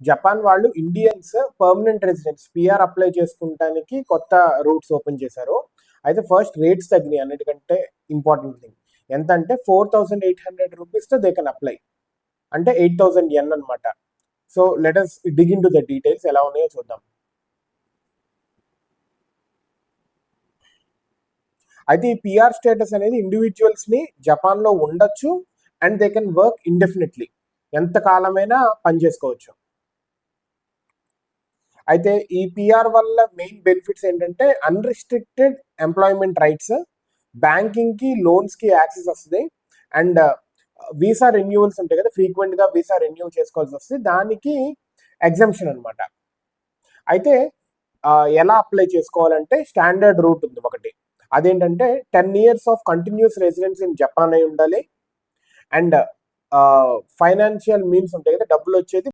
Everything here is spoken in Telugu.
జపాన్ వాళ్ళు Indians permanent residents PR apply చేసుకుంటానికి కొత్త రూట్స్ ఓపెన్ చేశారు. అయితే ఫస్ట్ రేట్స్ తగ్గినాయి, అన్నిటికంటే ఇంపార్టెంట్ థింగ్ ఎంత అంటే 4,800 రూపీస్తో దే కెన్ అప్లై, అంటే 8,000 yen అనమాట. So let us dig into the details ఎలా ఉన్నాయో చూద్దాం. అయితే ఈ పిఆర్ స్టేటస్ అనేది ఇండివిజువల్స్ని జపాన్లో ఉండొచ్చు and they can work indefinitely, ఎంత కాలమైనా పనిచేసుకోవచ్చు. అయితే ఈ పిఆర్ వల్ల మెయిన్ బెనిఫిట్స్ ఏంటంటే అన్రిస్ట్రిక్టెడ్ ఎంప్లాయ్మెంట్ రైట్స్, బ్యాంకింగ్కి లోన్స్కి యాక్సెస్ వస్తుంది, అండ్ వీసా రెన్యూవల్స్ ఉంటాయి కదా, ఫ్రీక్వెంట్గా వీసా రెన్యూ చేసుకోవాల్సి వస్తుంది, దానికి ఎగ్జంప్షన్ అనమాట. అయితే ఎలా అప్లై చేసుకోవాలంటే స్టాండర్డ్ రూట్ ఉంది ఒకటి, అదేంటంటే 10 years of continuous residence in Japan అయి ఉండాలి, అండ్ ఫైనాన్షియల్ మీన్స్ ఉంటాయి కదా, డబ్బులు వచ్చేది